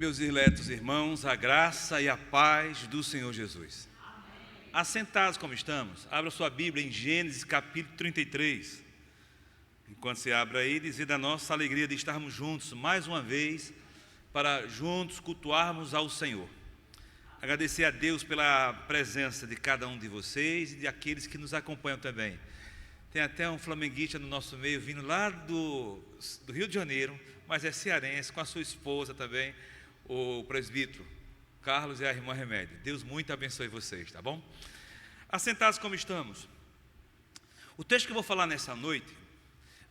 Meus diletos irmãos, a graça e a paz do Senhor Jesus. Amém. Assentados como estamos, abra sua Bíblia em Gênesis capítulo 33. Enquanto você abre aí, dizer da nossa alegria de estarmos juntos mais uma vez, para juntos cultuarmos ao Senhor. Agradecer a Deus pela presença de cada um de vocês e de aqueles que nos acompanham também. Tem até um flamenguista no nosso meio, vindo lá do Rio de Janeiro, mas é cearense, com a sua esposa também, o presbítero Carlos e a irmã Remédio. Deus muito abençoe vocês, tá bom? Assentados como estamos, o texto que eu vou falar nessa noite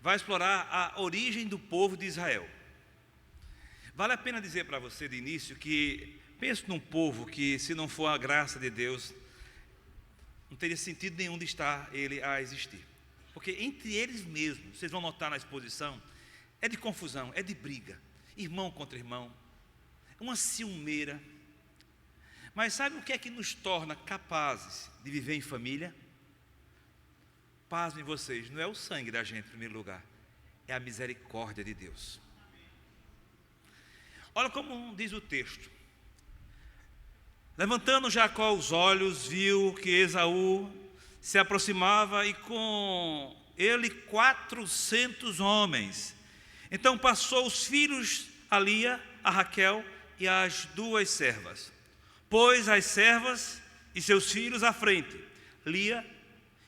vai explorar a origem do povo de Israel. Vale a pena dizer para você de início que pense num povo que, se não for a graça de Deus, não teria sentido nenhum de estar ele a existir. Porque entre eles mesmos, vocês vão notar na exposição, é de confusão, é de briga, irmão contra irmão, uma ciumeira. Mas sabe o que é que nos torna capazes de viver em família? Pasmem vocês, não é o sangue da gente em primeiro lugar, é a misericórdia de Deus. Olha como diz o texto: levantando Jacó os olhos, viu que Esaú se aproximava e com ele 400 homens. Então passou os filhos a Lia, a Raquel e as duas servas, pôs as servas e seus filhos à frente, Lia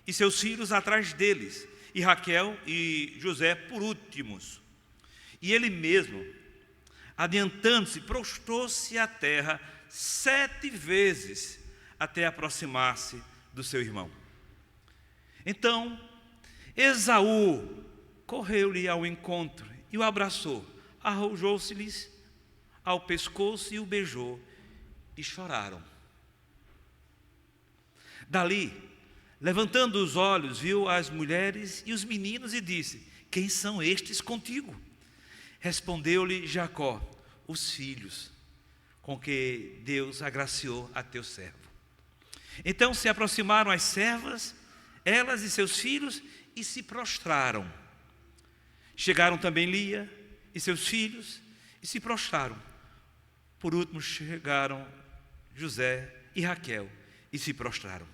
e seus filhos atrás deles, e Raquel e José por últimos. E ele mesmo, adiantando-se, prostrou-se à terra 7 vezes, até aproximar-se do seu irmão. Então Esaú correu-lhe ao encontro e o abraçou, arrojou-se-lhes ao pescoço e o beijou, e choraram. Dali, levantando os olhos, viu as mulheres e os meninos e disse: quem são estes contigo? Respondeu-lhe Jacó: os filhos com que Deus agraciou a teu servo. Então se aproximaram as servas, elas e seus filhos, e se prostraram. Chegaram também Lia e seus filhos e se prostraram. Por último chegaram José e Raquel e se prostraram.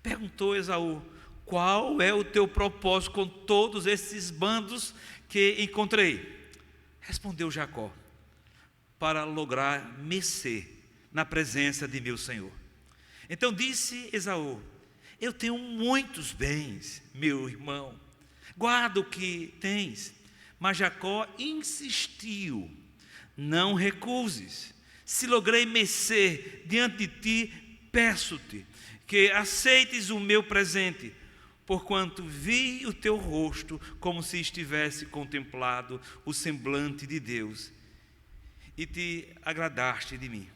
Perguntou Esaú: qual é o teu propósito com todos esses bandos que encontrei? Respondeu Jacó: para lograr mercê na presença de meu senhor. Então disse Esaú: eu tenho muitos bens, meu irmão, guarda o que tens. Mas Jacó insistiu: não recuses. Se logrei mercê diante de ti, peço-te que aceites o meu presente, porquanto vi o teu rosto como se estivesse contemplado o semblante de Deus, e te agradaste de mim.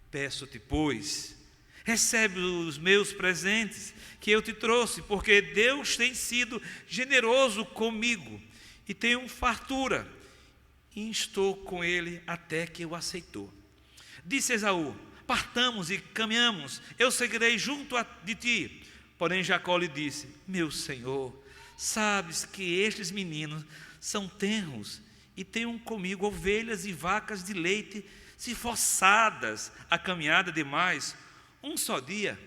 Peço-te, pois, recebe os meus presentes que eu te trouxe, porque Deus tem sido generoso comigo, e tenho fartura, e estou com ele até que o aceitou. Disse Esaú: partamos e caminhamos, eu seguirei junto de ti. Porém Jacó lhe disse: meu senhor, sabes que estes meninos são tenros, e tenho comigo ovelhas e vacas de leite. Se forçadas a caminhada demais, um só dia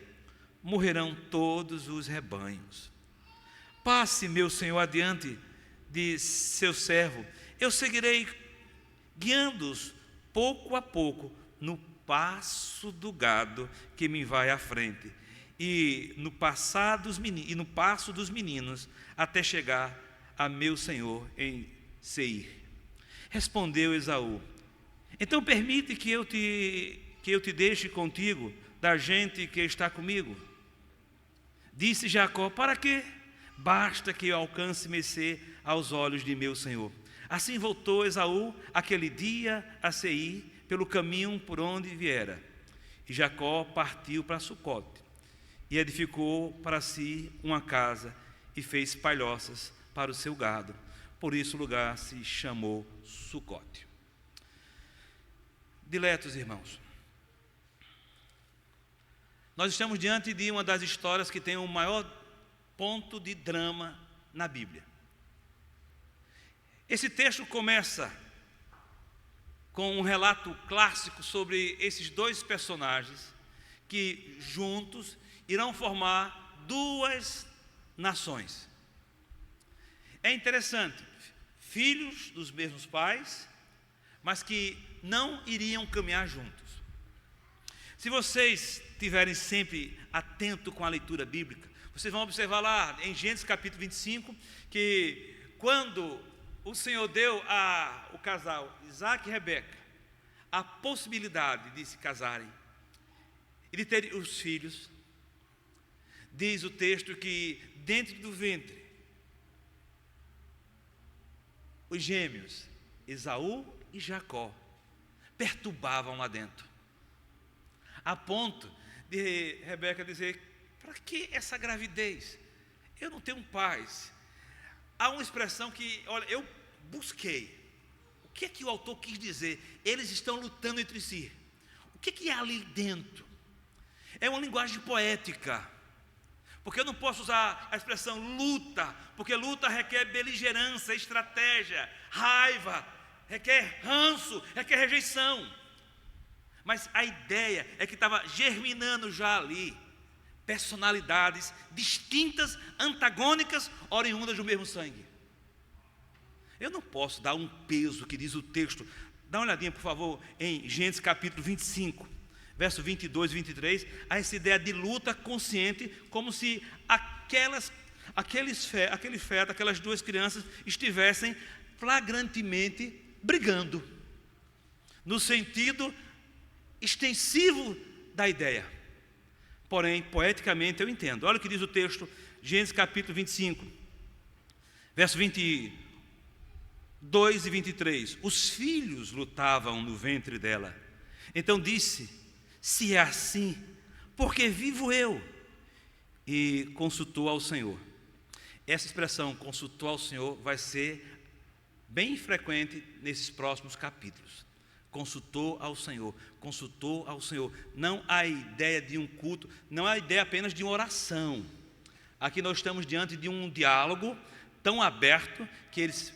morrerão todos os rebanhos. Passe, meu senhor, adiante de seu servo, eu seguirei guiando-os pouco a pouco no passo do gado que me vai à frente, e no passo dos meninos, até chegar a meu senhor em Seir. Respondeu Esaú: então permite que eu te deixe contigo da gente que está comigo. Disse Jacó: para quê? Basta que eu alcance mercê aos olhos de meu senhor. Assim voltou Esaú aquele dia a Seir, pelo caminho por onde viera. E Jacó partiu para Sucote, e edificou para si uma casa, e fez palhoças para o seu gado. Por isso o lugar se chamou Sucote. Diletos irmãos, nós estamos diante de uma das histórias que tem o maior ponto de drama na Bíblia. Esse texto começa com um relato clássico sobre esses dois personagens que juntos irão formar duas nações. É interessante, filhos dos mesmos pais, mas que não iriam caminhar juntos. Se vocês estiverem sempre atentos com a leitura bíblica, vocês vão observar lá em Gênesis capítulo 25, que quando o Senhor deu ao casal Isaac e Rebeca a possibilidade de se casarem e de terem os filhos, diz o texto que dentro do ventre, os gêmeos, Esaú e Jacó, perturbavam lá dentro, a ponto de Rebeca dizer: para que essa gravidez? Eu não tenho paz. Há uma expressão que, olha, eu busquei. O que é que o autor quis dizer? Eles estão lutando entre si. O que é ali dentro? É uma linguagem poética, porque eu não posso usar a expressão luta, porque luta requer beligerância, estratégia, raiva, requer ranço, requer rejeição. Mas a ideia é que estava germinando já ali personalidades distintas, antagônicas, oriundas do mesmo sangue. Eu não posso dar um peso que diz o texto. Dá uma olhadinha, por favor, em Gênesis capítulo 25, verso 22 e 23, a essa ideia de luta consciente, como se aquele feto, aquelas duas crianças estivessem flagrantemente brigando, no sentido extensivo da ideia. Porém, poeticamente eu entendo. Olha o que diz o texto, Gênesis capítulo 25, verso 22 e 23. Os filhos lutavam no ventre dela. Então disse: se é assim, porque vivo eu? E consultou ao Senhor. Essa expressão, consultou ao Senhor, vai ser bem frequente nesses próximos capítulos. Consultou ao Senhor, consultou ao Senhor. Não há ideia de um culto, não há ideia apenas de uma oração. Aqui nós estamos diante de um diálogo tão aberto que eles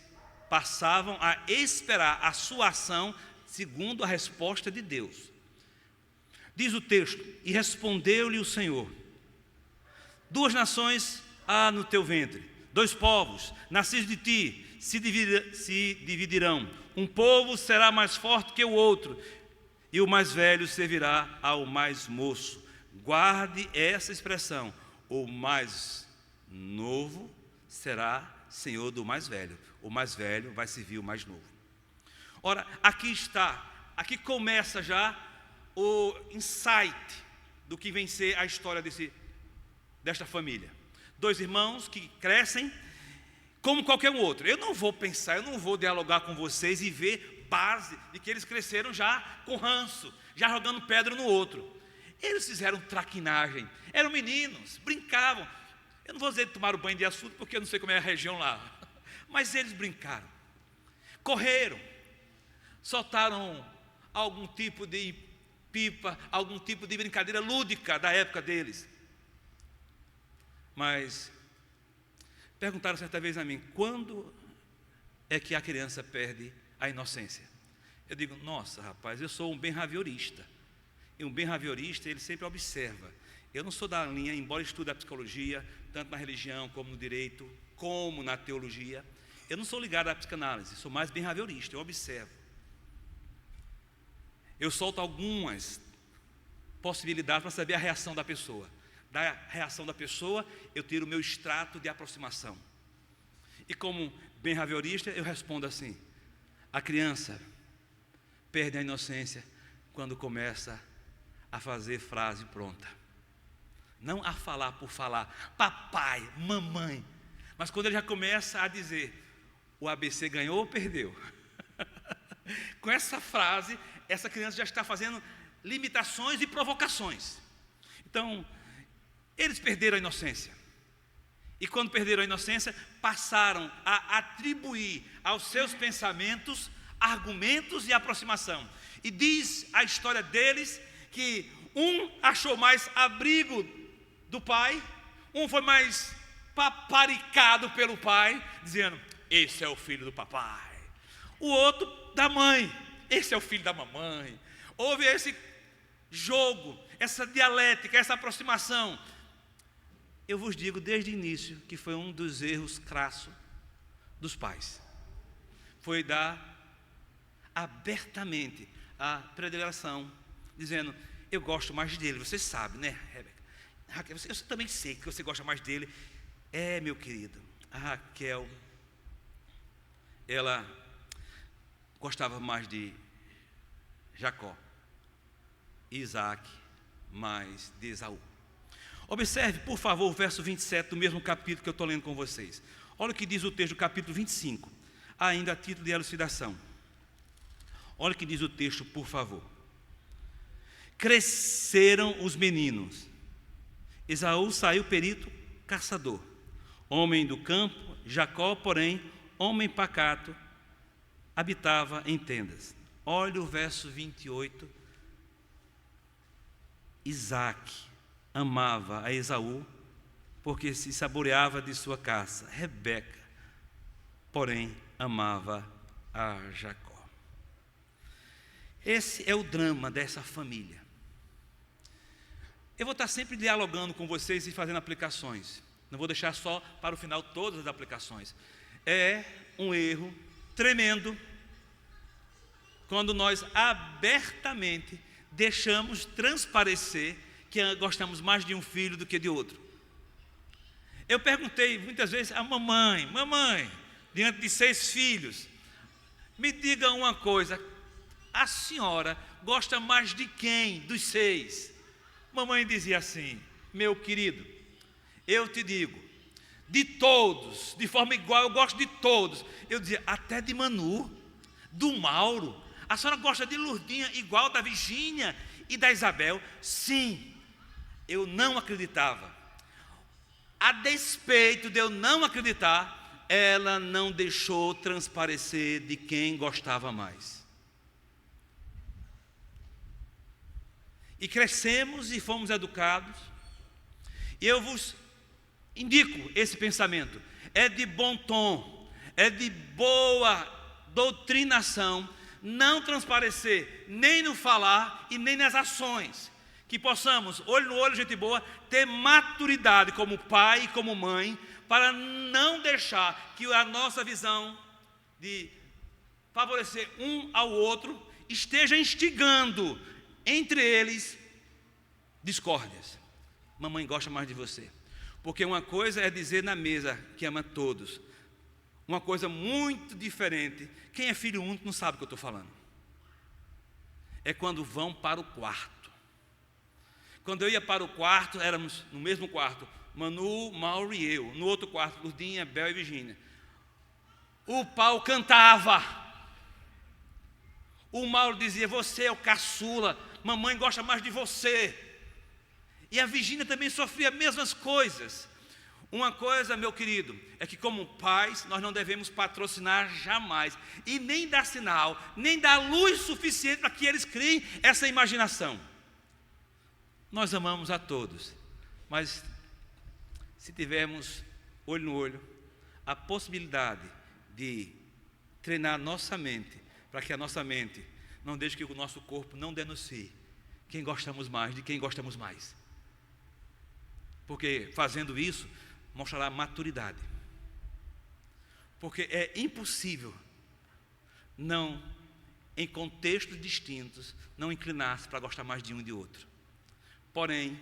passavam a esperar a sua ação segundo a resposta de Deus. Diz o texto: e respondeu-lhe o Senhor: duas nações há no teu ventre, dois povos nascidos de ti se dividirão. Um povo será mais forte que o outro, e o mais velho servirá ao mais moço. Guarde essa expressão: o mais novo será senhor do mais velho. O mais velho vai servir o mais novo. Ora, aqui começa já o insight do que vem ser a história desta família. Dois irmãos que crescem como qualquer um outro. Eu não vou pensar, eu não vou dialogar com vocês e ver base de que eles cresceram já com ranço, já jogando pedra no outro. Eles fizeram traquinagem, eram meninos, brincavam. Eu não vou dizer que tomaram banho de açude, porque eu não sei como é a região lá, mas eles brincaram, correram, soltaram algum tipo de pipa, algum tipo de brincadeira lúdica da época deles. Mas perguntaram certa vez a mim: quando é que a criança perde a inocência? Eu digo: nossa, rapaz, eu sou um behaviorista. E um behaviorista, ele sempre observa. Eu não sou da linha, embora estude a psicologia, tanto na religião como no direito, como na teologia, eu não sou ligado à psicanálise, sou mais behaviorista, eu observo. Eu solto algumas possibilidades para saber a reação da pessoa. Da reação da pessoa, eu tiro o meu extrato de aproximação. E como behaviorista, eu respondo assim: a criança perde a inocência quando começa a fazer frase pronta. Não a falar por falar, papai, mamãe. Mas quando ele já começa a dizer: o ABC ganhou ou perdeu? Com essa frase, essa criança já está fazendo limitações e provocações. Então, eles perderam a inocência. E quando perderam a inocência, passaram a atribuir aos seus pensamentos argumentos e aproximação. E diz a história deles que um achou mais abrigo do pai, um foi mais paparicado pelo pai, dizendo: esse é o filho do papai. O outro da mãe, esse é o filho da mamãe. Houve esse jogo, essa dialética, essa aproximação. Eu vos digo desde o início que foi um dos erros crassos dos pais. Foi dar abertamente a predileção, dizendo, eu gosto mais dele, você sabe, né, Rebeca? Raquel, eu também sei que você gosta mais dele. Meu querido, a Raquel, ela gostava mais de Jacó, Isaac, mais de Esaú. Observe, por favor, o verso 27 do mesmo capítulo que eu estou lendo com vocês. Olha o que diz o texto do capítulo 25, ainda a título de elucidação. Olha o que diz o texto, por favor. Cresceram os meninos. Esaú saiu perito caçador, homem do campo. Jacó, porém, homem pacato, habitava em tendas. Olha o verso 28. Isaac amava a Esaú, porque se saboreava de sua caça. Rebeca, porém, amava a Jacó. Esse é o drama dessa família. Eu vou estar sempre dialogando com vocês e fazendo aplicações. Não vou deixar só para o final todas as aplicações. É um erro tremendo quando nós abertamente deixamos transparecer que gostamos mais de um filho do que de outro. Eu perguntei muitas vezes a mamãe, diante de 6 filhos, me diga uma coisa, a senhora gosta mais de quem dos 6? Mamãe dizia assim, meu querido, eu te digo, de todos, de forma igual, eu gosto de todos. Eu dizia, até de Manu, do Mauro. A senhora gosta de Lourdinha igual da Virgínia e da Isabel? Sim, eu não acreditava. A despeito de eu não acreditar, ela não deixou transparecer de quem gostava mais. E crescemos e fomos educados. E eu vos indico esse pensamento. É de bom tom, é de boa doutrinação, não transparecer nem no falar e nem nas ações. Que possamos, olho no olho, gente boa, ter maturidade como pai e como mãe, para não deixar que a nossa visão de favorecer um ao outro esteja instigando entre eles discórdias. Mamãe gosta mais de você. Porque uma coisa é dizer na mesa que ama todos. Uma coisa muito diferente. Quem é filho único não sabe o que eu estou falando. É quando vão para o quarto. Quando eu ia para o quarto, éramos no mesmo quarto, Manu, Mauro e eu. No outro quarto, Lourdinha, Bel e Virgínia. O pau cantava. O Mauro dizia, você é o caçula, mamãe gosta mais de você. E a Virgínia também sofria as mesmas coisas. Uma coisa, meu querido, é que como pais, nós não devemos patrocinar jamais. E nem dar sinal, nem dar luz suficiente para que eles criem essa imaginação. Nós amamos a todos, mas se tivermos olho no olho, a possibilidade de treinar nossa mente, para que a nossa mente não deixe que o nosso corpo não denuncie quem gostamos mais, de quem gostamos mais. Porque fazendo isso, mostrará maturidade. Porque é impossível não, em contextos distintos, não inclinar-se para gostar mais de um e de outro. Porém,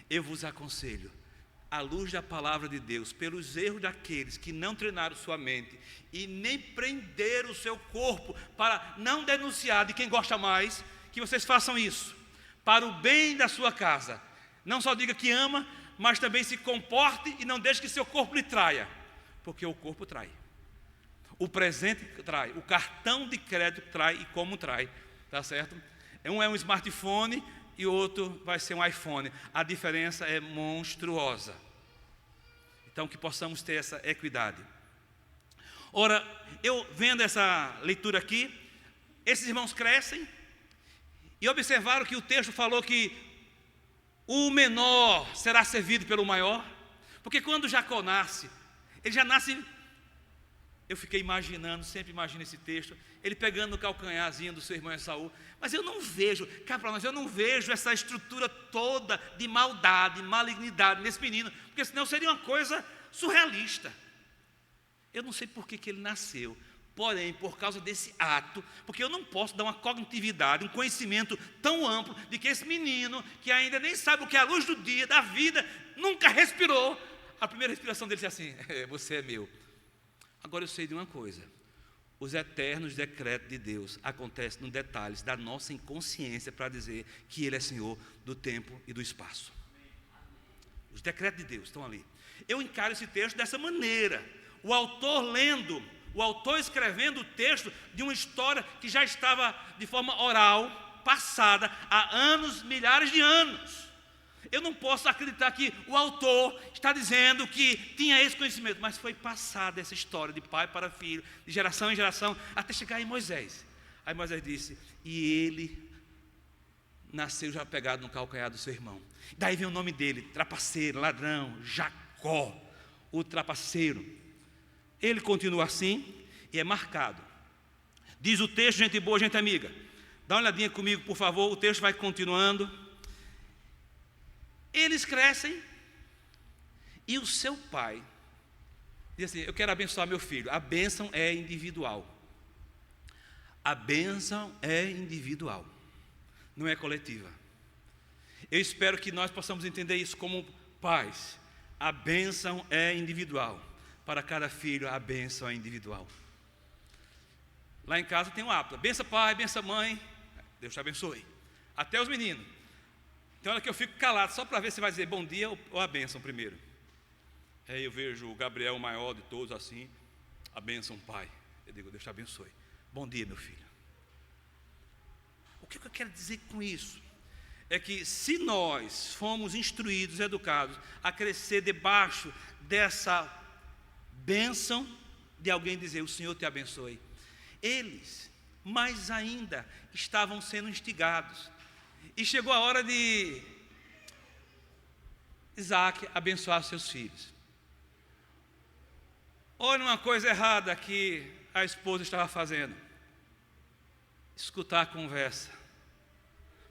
eu vos aconselho, à luz da palavra de Deus, pelos erros daqueles que não treinaram sua mente e nem prenderam o seu corpo para não denunciar de quem gosta mais, que vocês façam isso, para o bem da sua casa. Não só diga que ama, mas também se comporte e não deixe que seu corpo lhe traia, porque o corpo trai. O presente trai, o cartão de crédito trai e como trai, tá certo? Um é um smartphone e o outro vai ser um iPhone. A diferença é monstruosa. Então que possamos ter essa equidade. Ora, eu vendo essa leitura aqui, esses irmãos crescem e observaram que o texto falou que o menor será servido pelo maior, porque quando Jacó nasce, ele já nasce Eu fiquei imaginando, sempre imagino esse texto, ele pegando no calcanharzinho do seu irmão Esaú, mas eu não vejo, cá para nós, eu não vejo essa estrutura toda de maldade, malignidade nesse menino, porque senão seria uma coisa surrealista. Eu não sei por que ele nasceu, porém, por causa desse ato, porque eu não posso dar uma cognitividade, um conhecimento tão amplo de que esse menino, que ainda nem sabe o que é a luz do dia, da vida, nunca respirou, a primeira respiração dele é assim: você é meu. Agora eu sei de uma coisa: os eternos decretos de Deus acontecem nos detalhes da nossa inconsciência para dizer que Ele é Senhor do tempo e do espaço. Os decretos de Deus estão ali. Eu encaro esse texto dessa maneira. O autor lendo, o autor escrevendo o texto de uma história que já estava de forma oral, passada há anos, milhares de anos. Eu não posso acreditar que o autor está dizendo que tinha esse conhecimento, mas foi passada essa história de pai para filho, de geração em geração, até chegar em Moisés. Aí Moisés disse: e ele nasceu já pegado no calcanhar do seu irmão. Daí vem o nome dele: trapaceiro, ladrão, Jacó, o trapaceiro. Ele continua assim e é marcado. Diz o texto, gente boa, gente amiga, dá uma olhadinha comigo, por favor, o texto vai continuando. Eles crescem e o seu pai diz assim: eu quero abençoar meu filho. A bênção é individual. A bênção é individual, não é coletiva. Eu espero que nós possamos entender isso como pais. A bênção é individual. Para cada filho, a bênção é individual. Lá em casa tem um hábito: bença pai, bença mãe, Deus te abençoe. Até os meninos. Tem hora que eu fico calado só para ver se vai dizer bom dia ou a bênção primeiro. Aí eu vejo o Gabriel, o maior de todos, assim: a bênção, pai. Eu digo: Deus te abençoe. Bom dia, meu filho. O que eu quero dizer com isso? É que se nós fomos instruídos, educados a crescer debaixo dessa bênção de alguém dizer: o Senhor te abençoe, eles mais ainda estavam sendo instigados. E chegou a hora de Isaac abençoar seus filhos. Olha uma coisa errada que a esposa estava fazendo: escutar a conversa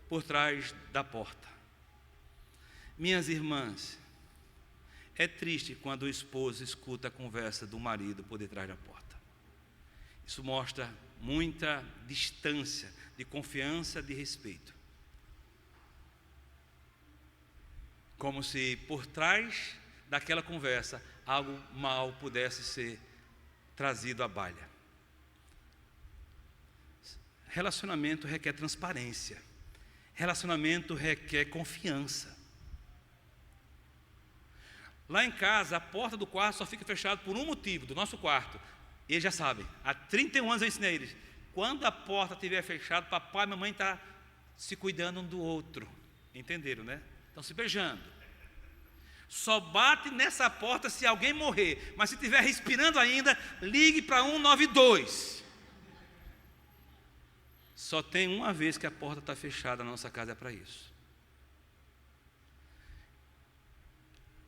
por trás da porta. Minhas irmãs, é triste quando o esposo escuta a conversa do marido por detrás da porta. Isso mostra muita distância de confiança, de respeito. Como se por trás daquela conversa algo mal pudesse ser trazido à baila. Relacionamento requer transparência. Relacionamento requer confiança. Lá em casa, a porta do quarto só fica fechada por um motivo, do nosso quarto. E eles já sabem. Há 31 anos eu ensinei eles: quando a porta estiver fechada, papai e mamãe estão se cuidando um do outro. Entenderam, né? Estão se beijando. Só bate nessa porta se alguém morrer. Mas se estiver respirando ainda, ligue para 192. Só tem uma vez que a porta está fechada na nossa casa, é para isso.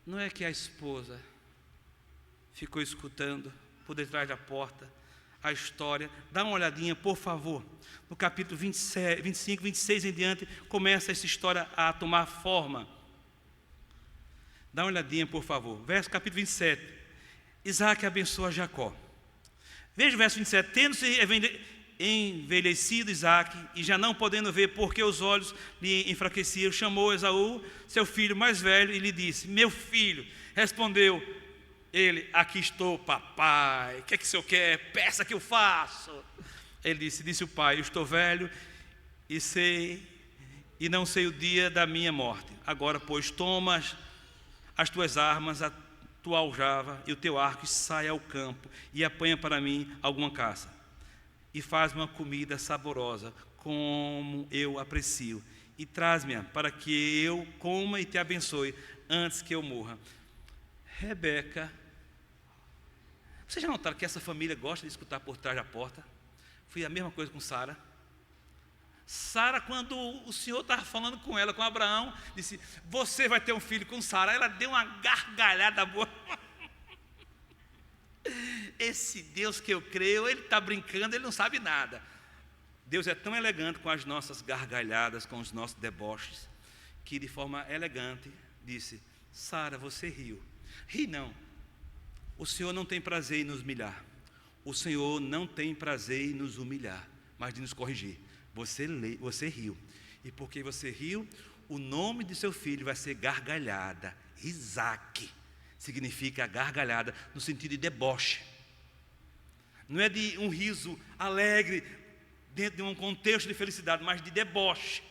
Não é que a esposa ficou escutando por detrás da porta a história. Dá uma olhadinha, por favor. No capítulo 27, 25, 26 em diante, começa essa história a tomar forma. Dá uma olhadinha, por favor. Capítulo 27. Isaac abençoa Jacó. Veja o verso 27. Tendo-se envelhecido Isaac, e já não podendo ver, porque os olhos lhe enfraqueciam, chamou Esaú, seu filho mais velho, e lhe disse: meu filho. Respondeu ele: aqui estou, papai. O que é que o senhor quer? Peça que eu faço. Ele disse o pai: eu estou velho e não sei o dia da minha morte. Agora, pois, toma as tuas armas, a tua aljava e o teu arco, e sai ao campo e apanha para mim alguma caça, e faz uma comida saborosa, como eu aprecio, e traz-me para que eu coma e te abençoe antes que eu morra. Rebeca, vocês já notaram que essa família gosta de escutar por trás da porta? Foi a mesma coisa com Sara. Sara, quando o Senhor estava falando com ela, com Abraão, disse: você vai ter um filho com Sara. Ela deu uma gargalhada boa. esse Deus que eu creio, ele está brincando, ele não sabe nada. Deus é tão elegante com as nossas gargalhadas, com os nossos deboches, que de forma elegante disse: Sara, você riu. Ri não. O Senhor não tem prazer em nos humilhar. O Senhor não tem prazer em nos humilhar, mas de nos corrigir. Você riu. E porque você riu, o nome de seu filho vai ser gargalhada. Isaac significa gargalhada no sentido de deboche. Não é de um riso alegre dentro de um contexto de felicidade, mas de deboche.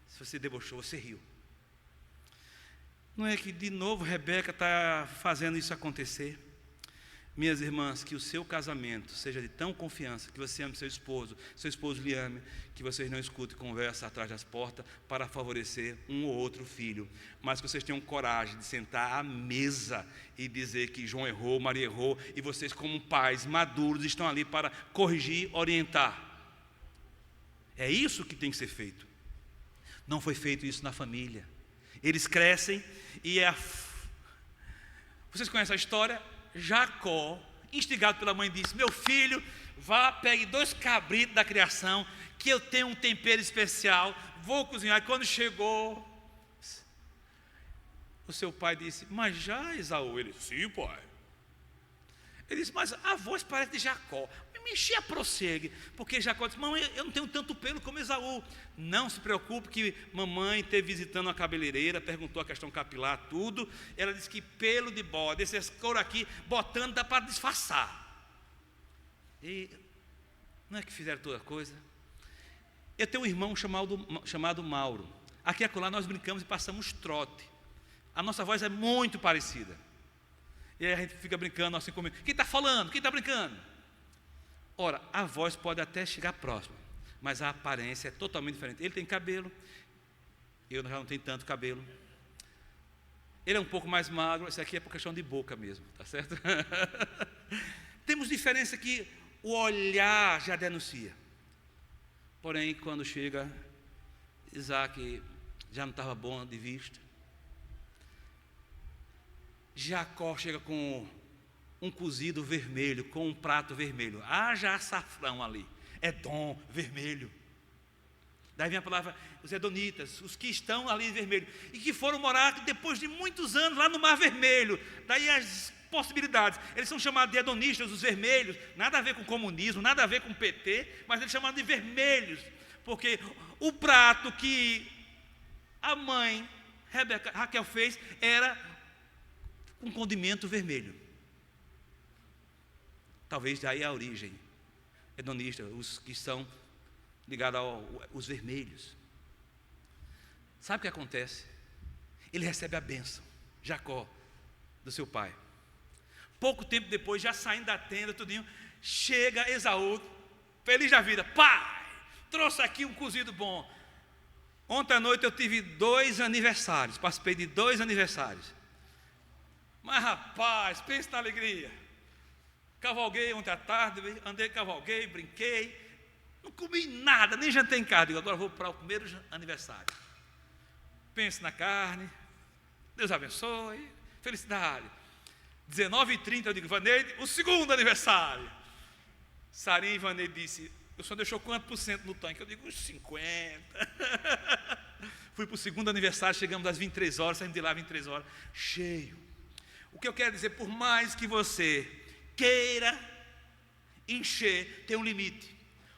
Se você debochou, você riu. Não é que de novo Rebeca está fazendo isso acontecer? Minhas irmãs, que o seu casamento seja de tão confiança, que você ame seu esposo lhe ame, que vocês não escutem conversa atrás das portas para favorecer um ou outro filho, mas que vocês tenham coragem de sentar à mesa e dizer que João errou, Maria errou, e vocês como pais maduros estão ali para corrigir, orientar. É isso que tem que ser feito. Não foi feito isso na família. Eles crescem e vocês conhecem a história? Jacó, instigado pela mãe, disse: meu filho, vá, pegue 2 cabritos da criação, que eu tenho um tempero especial, vou cozinhar. E quando chegou, o seu pai disse: mas já, Esaú? Ele disse: sim, pai. Ele disse: mas a voz parece de Jacó. Me enchia, prossegue, porque Jacó disse: mamãe, eu não tenho tanto pelo como Esaú. Não se preocupe, que mamãe esteve visitando a cabeleireira, perguntou a questão capilar, tudo. Ela disse que pelo de bode, esse couro aqui, botando, dá para disfarçar. E não é que fizeram toda coisa? Eu tenho um irmão chamado Mauro. Aqui e acolá nós brincamos e passamos trote. A nossa voz é muito parecida. E aí a gente fica brincando assim comigo: quem está falando? Quem está brincando? Ora, a voz pode até chegar próxima, mas a aparência é totalmente diferente. Ele tem cabelo, eu já não tenho tanto cabelo. Ele é um pouco mais magro, esse aqui é por questão de boca mesmo, tá certo? Temos diferença que o olhar já denuncia. Porém, quando chega, Isaac já não estava bom de vista. Jacó chega com um cozido vermelho, com um prato vermelho. Haja açafrão ali, Edom, vermelho. Daí vem a palavra, os edonitas, os que estão ali vermelho, e que foram morar depois de muitos anos lá no Mar Vermelho. Daí as possibilidades. Eles são chamados de edonistas, os vermelhos, nada a ver com comunismo, nada a ver com PT, mas eles chamam de vermelhos, porque o prato que a mãe Raquel fez era um condimento vermelho. Talvez daí a origem hedonista, os que são ligados aos vermelhos. Sabe o que acontece? Ele recebe a bênção, Jacó, do seu pai. Pouco tempo depois, já saindo da tenda, tudinho, chega Esaú, feliz da vida: pai, trouxe aqui um cozido bom. Ontem à noite eu tive 2 aniversários, participei de 2 aniversários. Mas rapaz, pense na alegria. Cavalguei ontem à tarde, cavalguei, brinquei, não comi nada, nem jantei em casa. Digo: agora vou para o primeiro aniversário. Pense na carne, Deus abençoe, felicidade. 19h30 eu digo: Vaneide, o segundo aniversário. Sarinha e Vaneide disse: o senhor deixou quanto por cento no tanque? Eu digo: uns 50. Fui para o segundo aniversário, chegamos às 23 horas, saímos de lá às 23 horas, cheio. O que eu quero dizer, por mais que você queira encher, tem um limite.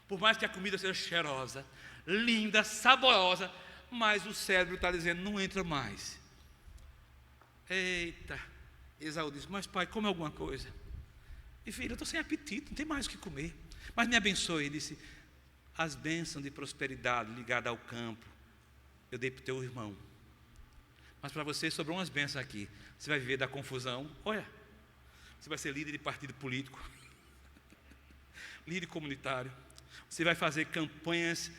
Por mais que a comida seja cheirosa, linda, saborosa, mas o cérebro está dizendo: não entra mais. Eita, Esaú disse: mas pai, come alguma coisa. E filho, eu estou sem apetite, não tem mais o que comer. Mas me abençoe. Ele disse: as bênçãos de prosperidade ligadas ao campo, eu dei para o teu irmão. Mas para você sobrou umas bênçãos aqui. Você vai viver da confusão. Olha, você vai ser líder de partido político, líder comunitário. Você vai fazer campanhas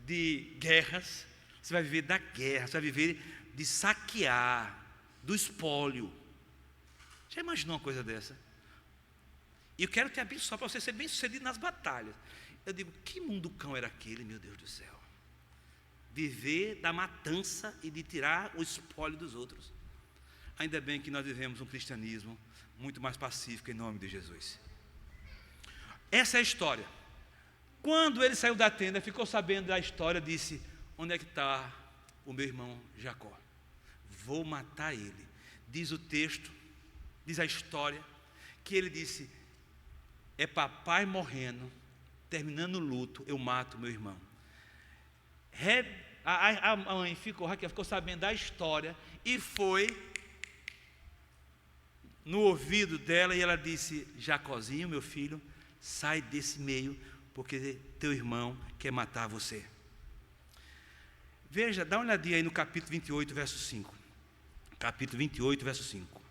de guerras. Você vai viver da guerra. Você vai viver de saquear, do espólio. Já imaginou uma coisa dessa? E eu quero te abençoar para você ser bem sucedido nas batalhas. Eu digo: que mundo cão era aquele, meu Deus do céu? Viver da matança e de tirar o espólio dos outros. Ainda bem que nós vivemos um cristianismo muito mais pacífico, em nome de Jesus. Essa é a história. Quando ele saiu da tenda, ficou sabendo da história, disse: onde é que está o meu irmão Jacó? Vou matar ele. Diz o texto, diz a história, que ele disse: é papai morrendo, terminando o luto, eu mato meu irmão. A mãe Raquel ficou sabendo da história e foi no ouvido dela e ela disse: Jacozinho, meu filho, sai desse meio, porque teu irmão quer matar você. Veja, dá uma olhadinha aí no capítulo 28, verso 5. Capítulo 28, verso 5.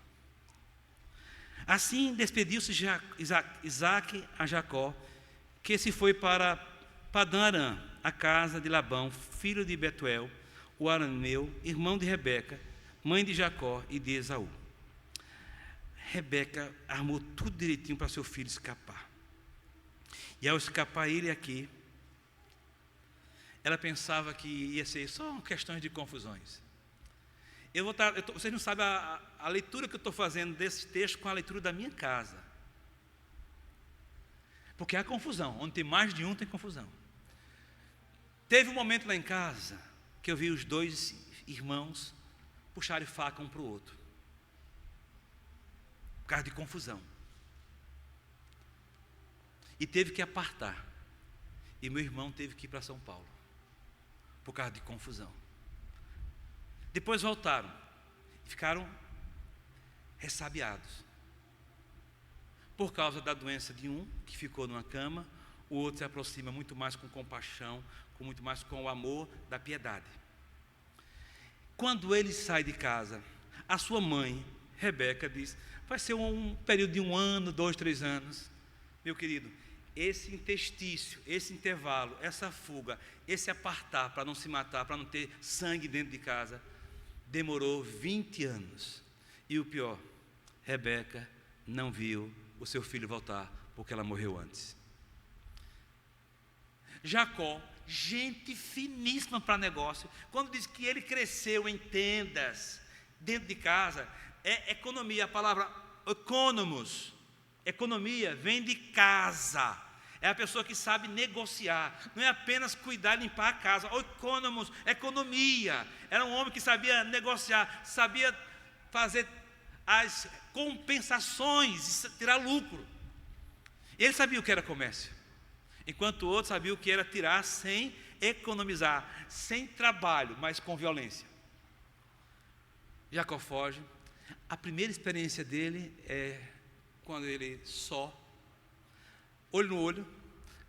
Assim despediu-se Isaque a Jacó, que se foi para Padã-Arã, a casa de Labão, filho de Betuel, o arameu, irmão de Rebeca, mãe de Jacó e de Esaú. Rebeca armou tudo direitinho para seu filho escapar. E ao escapar ele aqui, ela pensava que ia ser só questões de confusões. Vocês não sabem a leitura que eu estou fazendo desse texto com a leitura da minha casa. Porque há confusão, onde tem mais de um tem confusão. Teve um momento lá em casa que eu vi os dois irmãos puxarem faca um para o outro, por causa de confusão. E teve que apartar. E meu irmão teve que ir para São Paulo, por causa de confusão. Depois voltaram e ficaram ressabiados, por causa da doença de um, que ficou numa cama. O outro se aproxima muito mais com compaixão, muito mais com o amor da piedade. Quando ele sai de casa, a sua mãe, Rebeca, diz: vai ser um período de 1 ano, 2, 3 anos. Meu querido, esse interstício, esse intervalo, essa fuga, esse apartar para não se matar, para não ter sangue dentro de casa, demorou 20 anos. E o pior, Rebeca não viu o seu filho voltar, porque ela morreu antes. Jacó, gente finíssima para negócio, quando diz que ele cresceu em tendas, dentro de casa, é economia, a palavra economos, economia vem de casa, é a pessoa que sabe negociar, não é apenas cuidar e limpar a casa. Economos, economia, era um homem que sabia negociar, sabia fazer as compensações, tirar lucro. Ele sabia o que era comércio, enquanto o outro sabia o que era tirar sem economizar, sem trabalho, mas com violência. Jacó foge. A primeira experiência dele é quando ele só, olho no olho.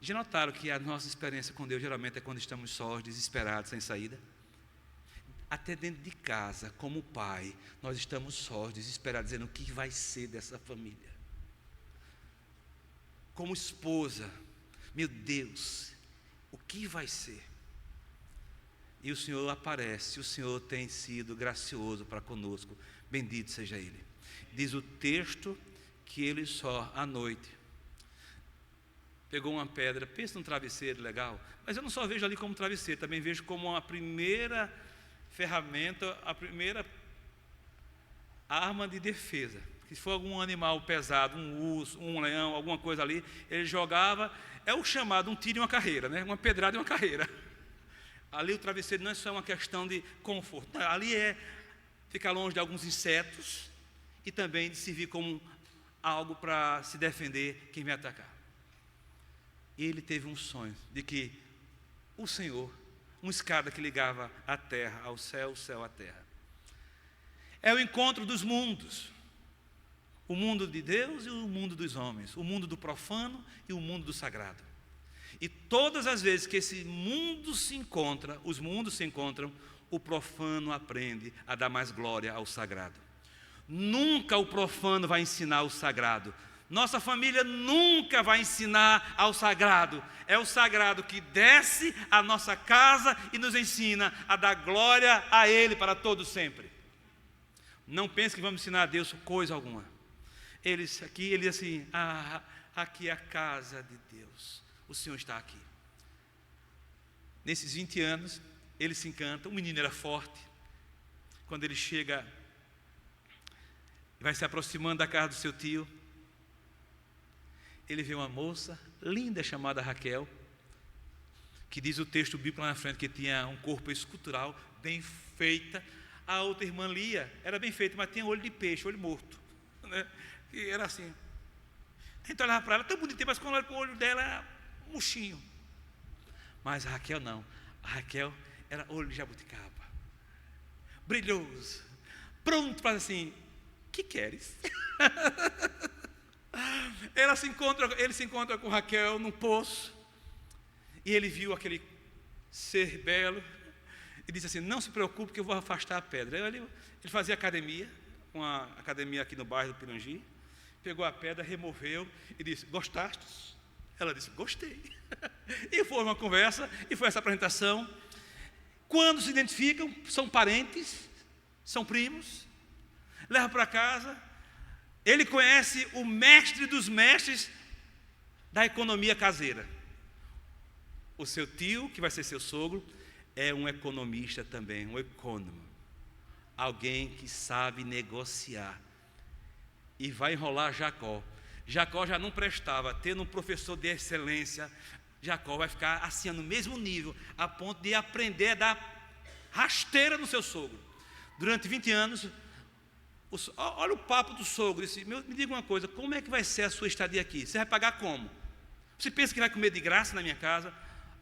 Já notaram que a nossa experiência com Deus geralmente é quando estamos sós, desesperados, sem saída? Até dentro de casa, como pai, nós estamos sós, desesperados, dizendo: o que vai ser dessa família? Como esposa, meu Deus, o que vai ser? E o Senhor aparece, o Senhor tem sido gracioso para conosco, bendito seja Ele. Diz o texto que ele só, à noite, pegou uma pedra, pensa num travesseiro legal, mas eu não só vejo ali como travesseiro, também vejo como uma primeira ferramenta, a primeira arma de defesa. Se for algum animal pesado, um urso, um leão, alguma coisa ali, ele jogava, é o chamado um tiro e uma carreira, né? Uma pedrada e uma carreira. Ali o travesseiro não é só uma questão de conforto, ali é ficar longe de alguns insetos e também de servir como algo para se defender quem vem atacar. Ele teve um sonho de que o Senhor, uma escada que ligava a terra ao céu, o céu à terra, é o encontro dos mundos, o mundo de Deus e o mundo dos homens, o mundo do profano e o mundo do sagrado. E todas as vezes que esse mundo se encontra, os mundos se encontram, o profano aprende a dar mais glória ao sagrado. Nunca o profano vai ensinar o sagrado. Nossa família nunca vai ensinar ao sagrado. É o sagrado que desce à nossa casa e nos ensina a dar glória a Ele para todo sempre. Não pense que vamos ensinar a Deus coisa alguma. Ele diz assim: aqui é a casa de Deus. O Senhor está aqui. Nesses 20 anos, ele se encanta. O menino era forte. Quando ele chega, vai se aproximando da casa do seu tio, ele vê uma moça linda chamada Raquel, que diz o texto bíblico lá na frente que tinha um corpo escultural, bem feita. A outra irmã Lia era bem feita, mas tinha olho de peixe, olho morto, né? E era assim. A gente olhava para ela, tão bonitinha, mas quando olha para o olho dela, era murchinho. Mas a Raquel não. A Raquel era olho de jabuticaba, brilhoso, pronto para assim, que queres? Ele se encontra com Raquel num poço, e ele viu aquele ser belo, e disse assim, não se preocupe que eu vou afastar a pedra. Ele fazia academia, uma academia aqui no bairro do Pirangi, pegou a pedra, removeu, e disse, gostaste? Ela disse, gostei. E foi uma conversa, e foi essa apresentação. Quando se identificam, são parentes, são primos, leva para casa. Ele conhece o mestre dos mestres da economia caseira. O seu tio, que vai ser seu sogro, é um economista também, um econômico. Alguém que sabe negociar. E vai enrolar Jacó. Jacó já não prestava, tendo um professor de excelência, Jacó vai ficar assim no mesmo nível, a ponto de aprender a dar rasteira no seu sogro. Durante 20 anos, olha o papo do sogro, disse, me diga uma coisa, como é que vai ser a sua estadia aqui? Você vai pagar como? Você pensa que vai comer de graça na minha casa?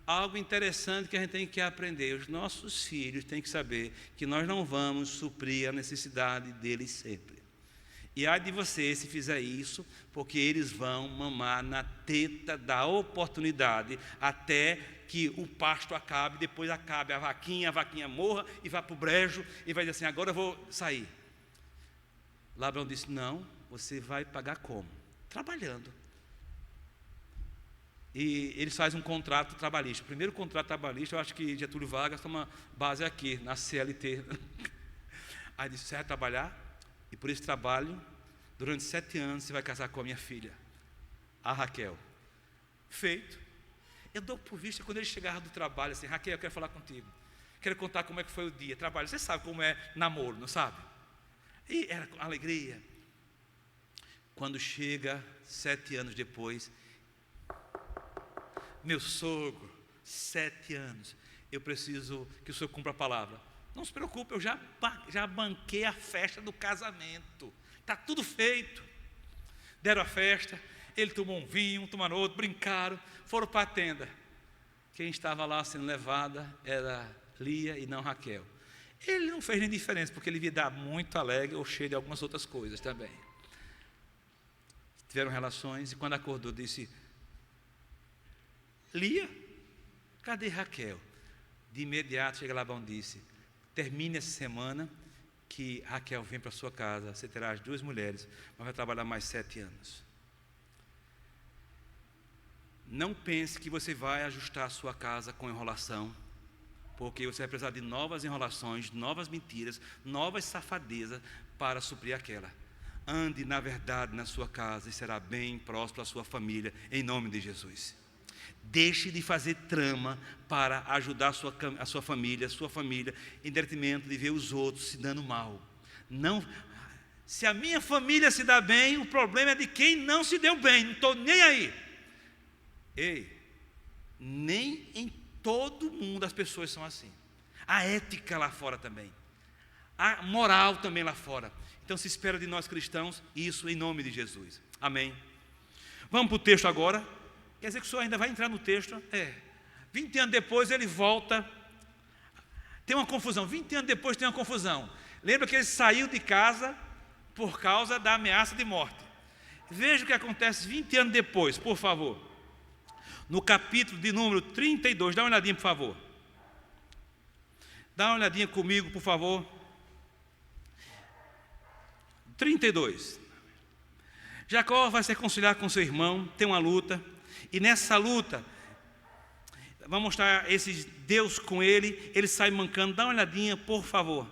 Algo interessante que a gente tem que aprender, os nossos filhos têm que saber que nós não vamos suprir a necessidade deles sempre. E ai de você se fizer isso, porque eles vão mamar na teta da oportunidade, até que o pasto acabe, depois acabe a vaquinha morra e vá para o brejo, e vai dizer assim, agora eu vou sair. Labão disse, não, você vai pagar como? Trabalhando. E eles fazem um contrato trabalhista. O primeiro contrato trabalhista, eu acho que Getúlio Vargas toma base aqui, na CLT. Aí disse, você vai trabalhar? E por esse trabalho, durante 7 anos, você vai casar com a minha filha, a Raquel. Feito. Eu dou por vista, quando ele chegava do trabalho, assim, Raquel, eu quero falar contigo. Quero contar como é que foi o dia, trabalho. Você sabe como é namoro, não sabe? E era com alegria. Quando chega 7 anos depois, meu sogro, 7 anos, eu preciso que o senhor cumpra a palavra. Não se preocupe, eu já banquei a festa do casamento. Está tudo feito. Deram a festa, ele tomou um vinho, tomaram outro, brincaram, foram para a tenda. Quem estava lá sendo levada era Lia e não Raquel. Ele não fez nem diferença, porque ele devia dar muito alegre ou cheio de algumas outras coisas também. Tiveram relações e quando acordou disse, Lia, cadê Raquel? De imediato chega Labão e disse, termine essa semana que Raquel vem para a sua casa, você terá as 2 mulheres, mas vai trabalhar mais 7 anos. Não pense que você vai ajustar a sua casa com enrolação, porque você vai precisar de novas enrolações, novas mentiras, novas safadezas para suprir aquela. Ande na verdade na sua casa e será bem próspero a sua família, em nome de Jesus. Deixe de fazer trama para ajudar a sua família, em detrimento de ver os outros se dando mal. Não, se a minha família se dá bem, o problema é de quem não se deu bem, não estou nem aí. Ei, nem em todo mundo as pessoas são assim. A ética lá fora também, a moral também lá fora. Então se espera de nós cristãos isso em nome de Jesus. Amém. Vamos para o texto agora. Quer dizer que o senhor ainda vai entrar no texto? 20 anos depois ele volta. Tem uma confusão. 20 anos depois tem uma confusão. Lembra que ele saiu de casa por causa da ameaça de morte. Veja o que acontece 20 anos depois, por favor. No capítulo de número 32, dá uma olhadinha, por favor. Dá uma olhadinha comigo, por favor. 32. Jacó vai se reconciliar com seu irmão, tem uma luta. E nessa luta, vamos mostrar esse Deus com ele sai mancando. Dá uma olhadinha, por favor.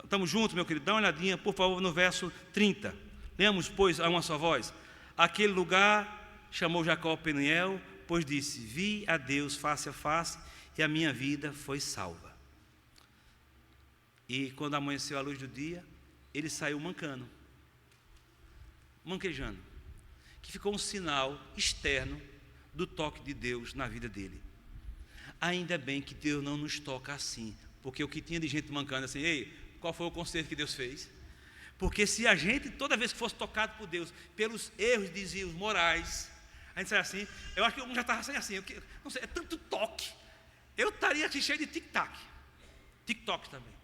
Estamos juntos, meu querido? Dá uma olhadinha, por favor, no verso 30. Lemos, pois, a uma só voz. Aquele lugar chamou Jacó Peniel, pois disse, vi a Deus face a face, e a minha vida foi salva. E quando amanheceu a luz do dia, ele saiu manquejando. que ficou um sinal externo do toque de Deus na vida dele. Ainda bem que Deus não nos toca assim, porque o que tinha de gente mancando assim, ei, qual foi o conserto que Deus fez? Porque se a gente, toda vez que fosse tocado por Deus, pelos erros, desvios morais, a gente sai assim, eu acho que eu já estava assim, não sei, é tanto toque, eu estaria aqui cheio de tic-tac, TikTok também.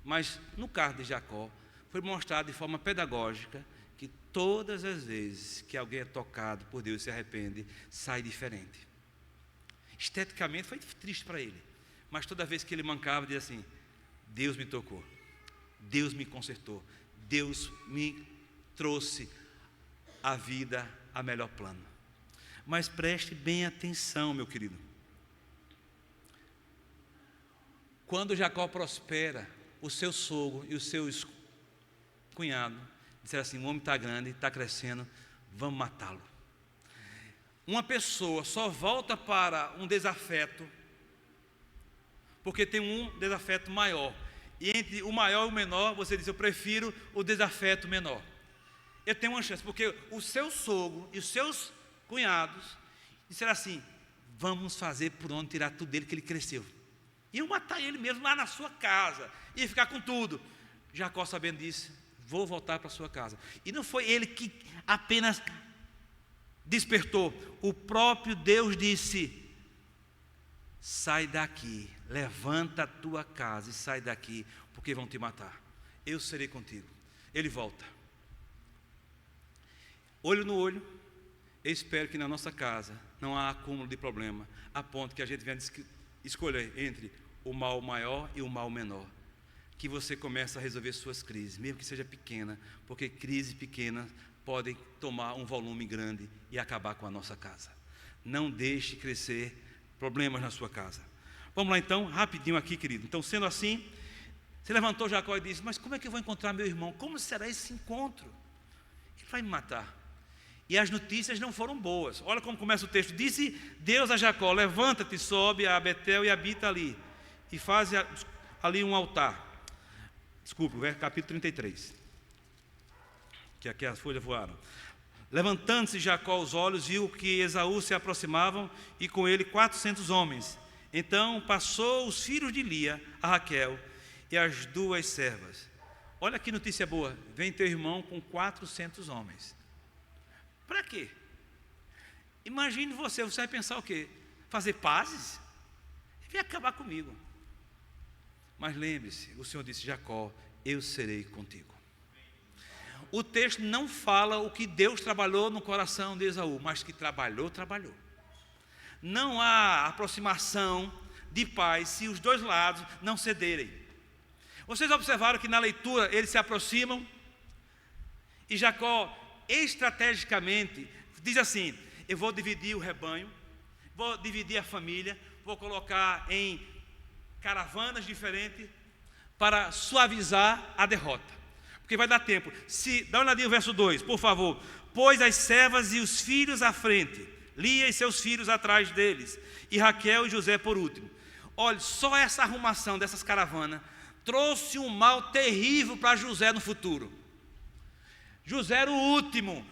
Mas no caso de Jacó, foi mostrado de forma pedagógica que todas as vezes que alguém é tocado por Deus e se arrepende, sai diferente. Esteticamente foi triste para ele, mas toda vez que ele mancava, dizia assim, Deus me tocou, Deus me consertou, Deus me trouxe a vida a melhor plano. Mas preste bem atenção, meu querido. Quando Jacó prospera, o seu sogro e o seu cunhado disseram assim, o homem está grande, está crescendo, vamos matá-lo. Uma pessoa só volta para um desafeto porque tem um desafeto maior. E entre o maior e o menor, você diz, eu prefiro o desafeto menor. Eu tenho uma chance, porque o seu sogro e os seus cunhados disseram assim, vamos fazer por onde tirar tudo dele que ele cresceu. Iam matar ele mesmo lá na sua casa, ia ficar com tudo. Jacó, sabendo disso, vou voltar para a sua casa. E não foi ele que apenas despertou, o próprio Deus disse, sai daqui, levanta a tua casa e sai daqui, porque vão te matar, eu serei contigo. Ele volta, olho no olho. Eu espero que na nossa casa não há acúmulo de problema, a ponto que a gente venha escolher entre o mal maior e o mal menor, que você começa a resolver suas crises, mesmo que seja pequena, porque crises pequenas podem tomar um volume grande e acabar com a nossa casa. Não deixe crescer problemas na sua casa. Vamos lá então, rapidinho aqui, querido. Então, sendo assim, se levantou Jacó e disse, mas como é que eu vou encontrar meu irmão? Como será esse encontro? Ele vai me matar. E as notícias não foram boas. Olha como começa o texto. Disse Deus a Jacó, levanta-te, sobe a Betel e habita ali. E faz ali um altar. Desculpe, capítulo 33. Que aqui as folhas voaram. Levantando-se Jacó os olhos, viu que Esaú se aproximavam e com ele 400 homens. Então passou os filhos de Lia a Raquel e as duas servas. Olha que notícia boa, vem teu irmão com 400 homens. Para quê? Imagine você vai pensar o quê? Fazer pazes? Ele vai acabar comigo. Mas lembre-se, o Senhor disse, Jacó, eu serei contigo. O texto não fala o que Deus trabalhou no coração de Esaú, mas que trabalhou. Não há aproximação de paz se os dois lados não cederem. Vocês observaram que na leitura eles se aproximam e Jacó estrategicamente diz assim, eu vou dividir o rebanho, vou dividir a família, vou colocar em caravanas diferentes para suavizar a derrota. Porque vai dar tempo. Dá uma olhadinha no verso 2, por favor. Pôs as servas e os filhos à frente, Lia e seus filhos atrás deles, e Raquel e José por último. Olha, só essa arrumação dessas caravanas trouxe um mal terrível para José no futuro. José era o último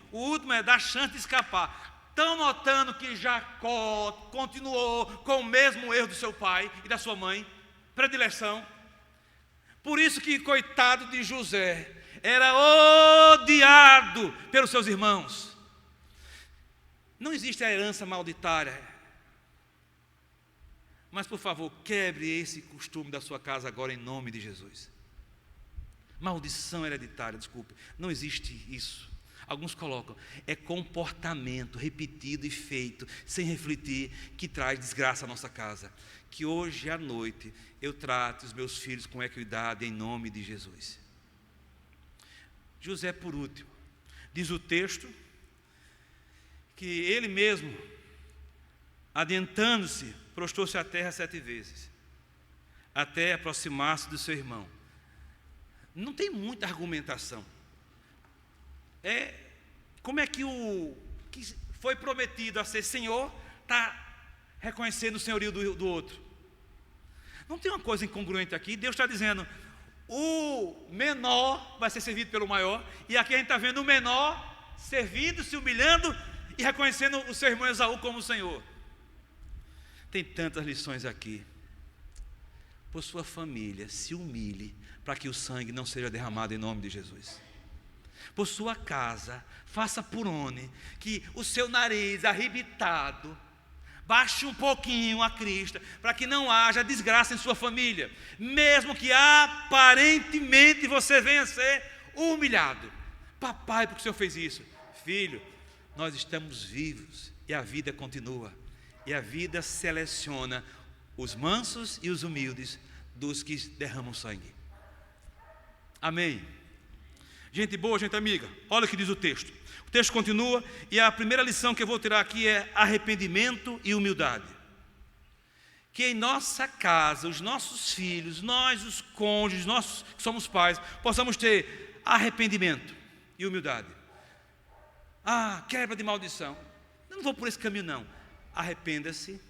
é dar chance de escapar. Estão notando que Jacó continuou com o mesmo erro do seu pai e da sua mãe, predileção. Por isso que, coitado de José, era odiado pelos seus irmãos. Não existe a herança malditária. Mas, por favor, quebre esse costume da sua casa agora em nome de Jesus. Maldição hereditária, desculpe, não existe isso. Alguns colocam, é comportamento repetido e feito, sem refletir, que traz desgraça à nossa casa. Que hoje à noite eu trate os meus filhos com equidade em nome de Jesus. José, por último, diz o texto, que ele mesmo, adiantando-se, prostrou-se à terra 7 vezes, até aproximar-se do seu irmão. Não tem muita argumentação. Como é que o que foi prometido a ser Senhor está reconhecendo o senhorio do outro? Não tem uma coisa incongruente aqui. Deus está dizendo, o menor vai ser servido pelo maior, e aqui a gente está vendo o menor servindo, se humilhando e reconhecendo o seu irmão Esaú como o Senhor. Tem tantas lições aqui. Por sua família, se humilhe para que o sangue não seja derramado em nome de Jesus. Por sua casa, faça por onde que o seu nariz arrebitado baixe um pouquinho a crista, para que não haja desgraça em sua família, mesmo que aparentemente você venha a ser humilhado. Papai, porque o Senhor fez isso? Filho, nós estamos vivos e a vida continua, e a vida seleciona os mansos e os humildes dos que derramam sangue. Amém. Gente boa, gente amiga, olha o que diz o texto. O texto continua e a primeira lição que eu vou tirar aqui é arrependimento e humildade. Que em nossa casa, os nossos filhos, nós os cônjuges, nós que somos pais, possamos ter arrependimento e humildade. Quebra de maldição. Eu não vou por esse caminho não. Arrependa-se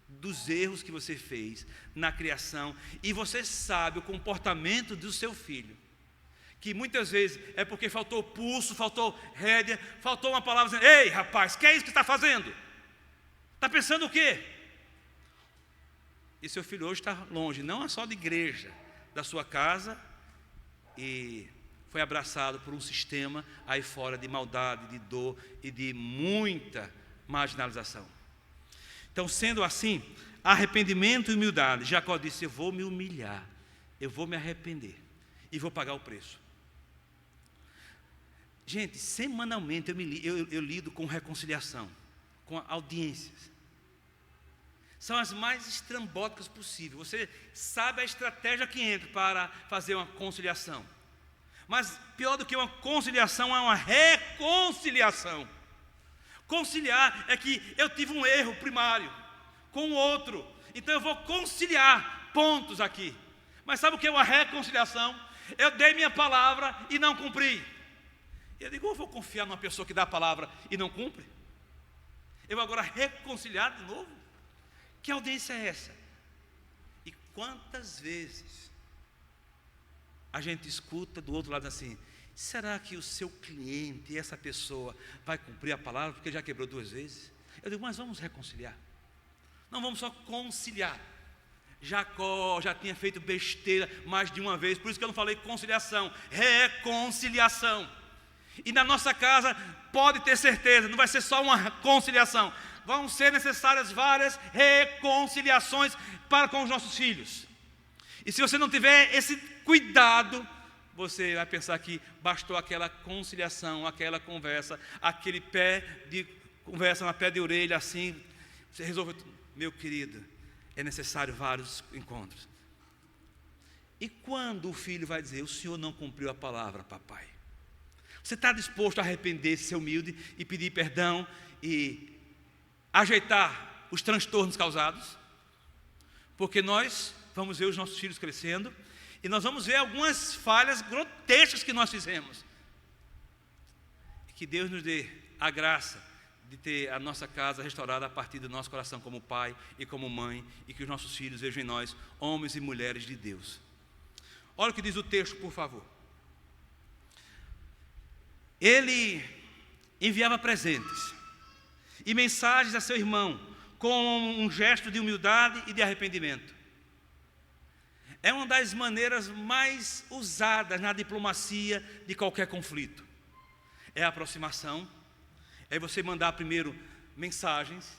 dos erros que você fez na criação e você sabe o comportamento do seu filho, que muitas vezes é porque faltou pulso, faltou rédea, faltou uma palavra dizendo: ei rapaz, que é isso que está fazendo? Está pensando o quê? E seu filho hoje está longe, não é só de igreja, da sua casa, e foi abraçado por um sistema aí fora de maldade, de dor e de muita marginalização. Então, sendo assim, arrependimento e humildade, Jacó disse: eu vou me humilhar, eu vou me arrepender e vou pagar o preço. Gente, semanalmente eu lido com reconciliação, com audiências. São as mais estrambóticas possíveis. Você sabe a estratégia que entra para fazer uma conciliação. Mas pior do que uma conciliação é uma reconciliação. Conciliar é que eu tive um erro primário com o outro, então eu vou conciliar pontos aqui. Mas sabe o que é uma reconciliação? Eu dei minha palavra e não cumpri. Eu digo: eu vou confiar numa pessoa que dá a palavra e não cumpre? Eu vou agora reconciliar de novo? Que audiência é essa? E quantas vezes a gente escuta do outro lado assim: será que o seu cliente, essa pessoa, vai cumprir a palavra porque já quebrou 2 vezes? Eu digo: mas vamos reconciliar. Não vamos só conciliar. Jacó já tinha feito besteira mais de uma vez, por isso que eu não falei conciliação, reconciliação. E na nossa casa, pode ter certeza, não vai ser só uma conciliação, vão ser necessárias várias reconciliações para com os nossos filhos. E se você não tiver esse cuidado, você vai pensar que bastou aquela conciliação, aquela conversa, aquele pé de conversa na pé de orelha assim, você resolveu tudo. Meu querido, é necessário vários encontros. E quando o filho vai dizer: o senhor não cumpriu a palavra, papai? Você está disposto a arrepender-se, ser humilde e pedir perdão e ajeitar os transtornos causados? Porque nós vamos ver os nossos filhos crescendo e nós vamos ver algumas falhas grotescas que nós fizemos. E que Deus nos dê a graça de ter a nossa casa restaurada a partir do nosso coração como pai e como mãe, e que os nossos filhos vejam em nós homens e mulheres de Deus. Olha o que diz o texto, por favor. Ele enviava presentes e mensagens a seu irmão com um gesto de humildade e de arrependimento. É uma das maneiras mais usadas na diplomacia de qualquer conflito. É a aproximação. É você mandar primeiro mensagens,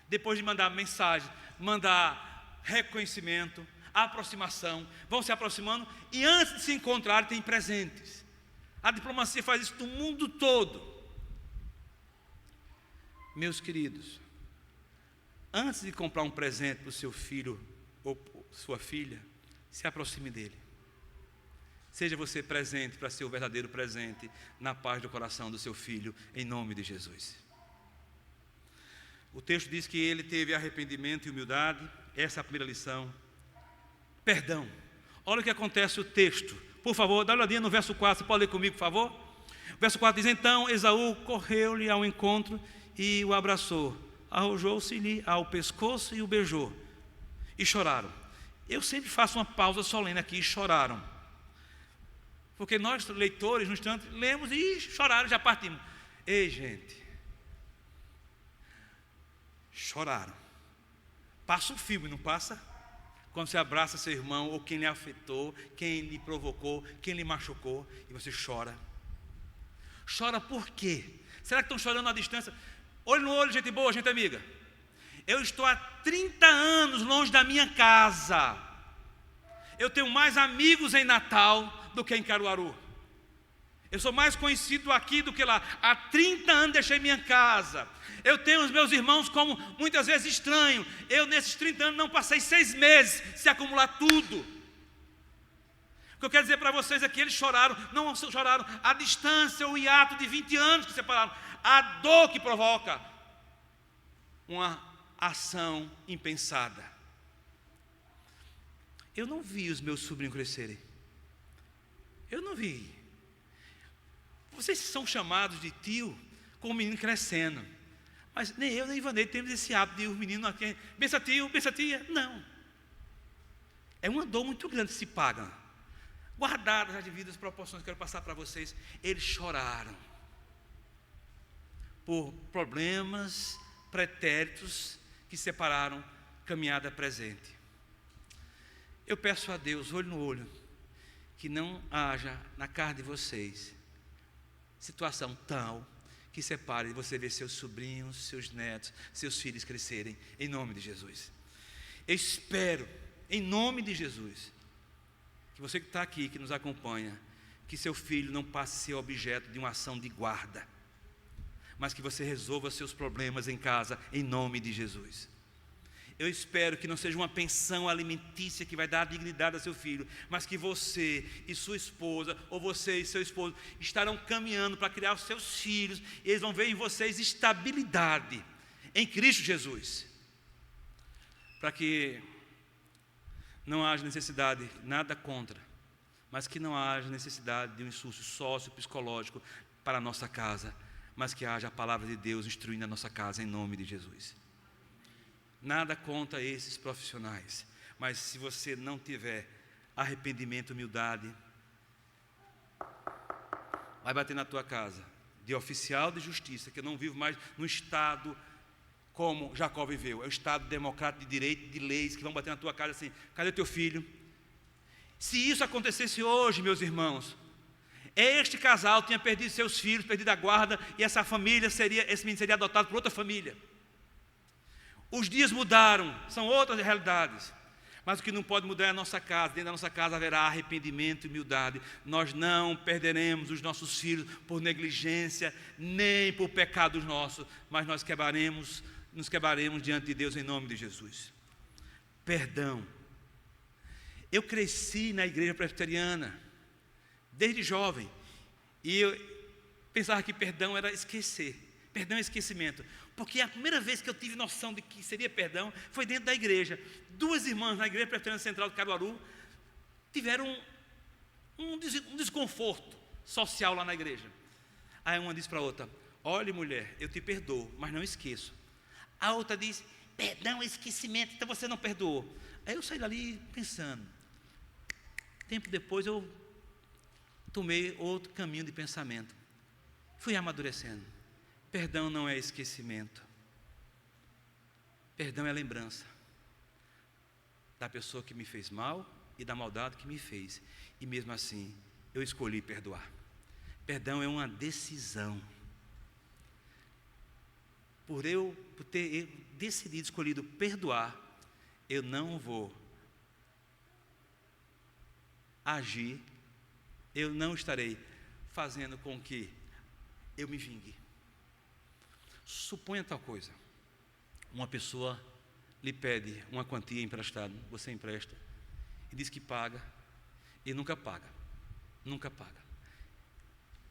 depois de mandar mensagem, mandar reconhecimento, aproximação, vão se aproximando e antes de se encontrar tem presentes. A diplomacia faz isso no mundo todo. Meus queridos, antes de comprar um presente para o seu filho ou sua filha, se aproxime dele. Seja você presente para ser o verdadeiro presente na paz do coração do seu filho, em nome de Jesus. O texto diz que ele teve arrependimento e humildade. Essa é a primeira lição. Perdão. Olha o que acontece o texto. Por favor, dá uma olhadinha no verso 4. Você pode ler comigo, por favor? O verso 4 diz: então Esaú correu-lhe ao encontro e o abraçou. Arrojou-se-lhe ao pescoço e o beijou. E choraram. Eu sempre faço uma pausa solene aqui. E choraram. Porque nós, leitores, no instante, lemos e choraram, já partimos. Ei, gente, choraram. Passa um filme, não passa? Quando você abraça seu irmão, ou quem lhe afetou, quem lhe provocou, quem lhe machucou, e você chora. Chora por quê? Será que estão chorando à distância? Olho no olho, gente boa, gente amiga. Eu estou há 30 anos longe da minha casa. Eu tenho mais amigos em Natal do que em Caruaru. Eu sou mais conhecido aqui do que lá. Há 30 anos deixei minha casa. Eu tenho os meus irmãos como muitas vezes estranho. Eu nesses 30 anos não passei 6 meses se acumular tudo. O que eu quero dizer para vocês é que eles choraram, não choraram a distância, o hiato de 20 anos que separaram. A dor que provoca uma ação impensada. Eu não vi os meus sobrinhos crescerem. Eu não vi. Vocês são chamados de tio com o menino crescendo. Mas nem eu, nem Ivanei temos esse hábito de os meninos aqui, pensa tio, pensa tia. Não. É uma dor muito grande que se paga. Guardadas as devidas proporções, quero passar para vocês. Eles choraram por problemas pretéritos que separaram caminhada presente. Eu peço a Deus, olho no olho, que não haja na carne de vocês situação tal que separe você ver seus sobrinhos, seus netos, seus filhos crescerem, em nome de Jesus. Eu espero, em nome de Jesus, que você que está aqui, que nos acompanha, que seu filho não passe a ser objeto de uma ação de guarda, mas que você resolva seus problemas em casa, em nome de Jesus. Eu espero que não seja uma pensão alimentícia que vai dar dignidade a seu filho, mas que você e sua esposa, ou você e seu esposo, estarão caminhando para criar os seus filhos, e eles vão ver em vocês estabilidade, em Cristo Jesus, para que não haja necessidade, nada contra, mas que não haja necessidade de um insúcio sócio-psicológico para a nossa casa, mas que haja a palavra de Deus instruindo a nossa casa, em nome de Jesus. Nada contra esses profissionais, mas se você não tiver arrependimento, humildade, vai bater na tua casa, de oficial de justiça, que eu não vivo mais no estado como Jacó viveu, é o estado democrático de direito, de leis, que vão bater na tua casa assim, cadê teu filho? Se isso acontecesse hoje, meus irmãos, este casal tinha perdido seus filhos, perdido a guarda, e essa família esse menino seria adotado por outra família. Os dias mudaram, são outras realidades, mas o que não pode mudar é a nossa casa. Dentro da nossa casa haverá arrependimento e humildade. Nós não perderemos os nossos filhos por negligência, nem por pecados nossos, mas nos quebraremos diante de Deus em nome de Jesus. Perdão. Eu cresci na igreja presbiteriana, desde jovem, e eu pensava que perdão era esquecer, perdão é esquecimento. Porque a primeira vez que eu tive noção de que seria perdão foi dentro da igreja. 2 irmãs na igreja presbiteriana central de Caruaru tiveram um desconforto social lá na igreja. Aí uma disse para a outra: olhe mulher, eu te perdoo, mas não esqueço. A outra disse: perdão é esquecimento, então você não perdoou. Aí eu saí dali pensando. Tempo depois eu tomei outro caminho de pensamento. Fui amadurecendo. Perdão não é esquecimento. Perdão é lembrança da pessoa que me fez mal e da maldade que me fez. E mesmo assim, eu escolhi perdoar. Perdão é uma decisão. Por ter decidido, escolhido perdoar, eu não vou agir, eu não estarei fazendo com que eu me vingue. Suponha tal coisa: uma pessoa lhe pede uma quantia emprestada, você empresta, e diz que paga, e nunca paga, nunca paga.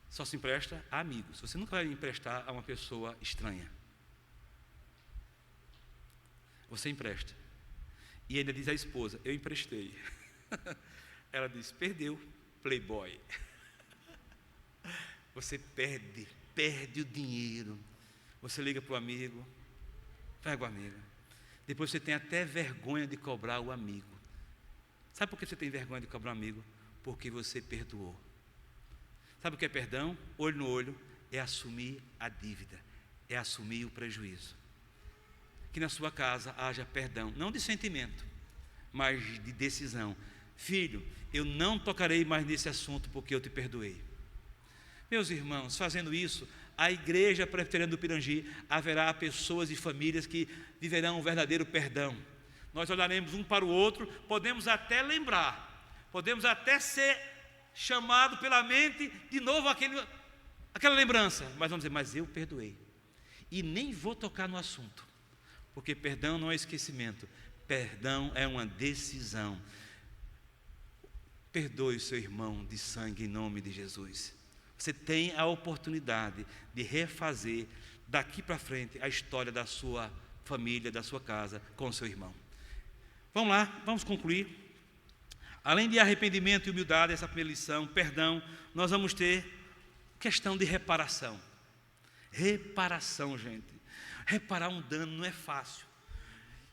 Só se empresta a amigos, você nunca vai emprestar a uma pessoa estranha. Você empresta, e ainda diz à esposa: eu emprestei. Ela diz: perdeu, playboy. Você perde o dinheiro. Você liga para o amigo, pega o amigo. Depois você tem até vergonha de cobrar o amigo. Sabe por que você tem vergonha de cobrar o amigo? Porque você perdoou. Sabe o que é perdão? Olho no olho, é assumir a dívida, é assumir o prejuízo. Que na sua casa haja perdão, não de sentimento, mas de decisão. Filho, eu não tocarei mais nesse assunto porque eu te perdoei. Meus irmãos, fazendo isso, a igreja presbiteriana do Pirangi haverá pessoas e famílias que viverão um verdadeiro perdão. Nós olharemos um para o outro, podemos até lembrar, podemos até ser chamado pela mente de novo aquela lembrança, mas vamos dizer, mas eu perdoei. E nem vou tocar no assunto, porque perdão não é esquecimento, perdão é uma decisão. Perdoe o seu irmão de sangue em nome de Jesus. Você tem a oportunidade de refazer daqui para frente a história da sua família, da sua casa com o seu irmão. Vamos lá, vamos concluir. Além de arrependimento e humildade, essa primeira lição, perdão, nós vamos ter questão de reparação. Reparação, gente. Reparar um dano não é fácil.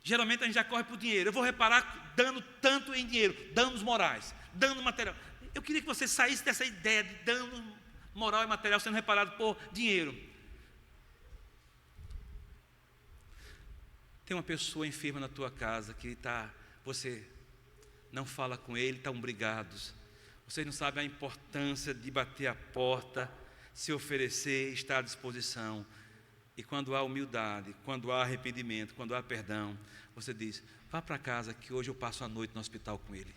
Geralmente a gente já corre por dinheiro. Eu vou reparar dano tanto em dinheiro, danos morais, dano material. Eu queria que você saísse dessa ideia de dano moral e material sendo reparado por dinheiro. Tem uma pessoa enferma na tua casa que você não fala com ele, estão brigados. Vocês não sabem a importância de bater a porta, se oferecer, estar à disposição. E quando há humildade, quando há arrependimento, quando há perdão, você diz, vá para casa que hoje eu passo a noite no hospital com ele.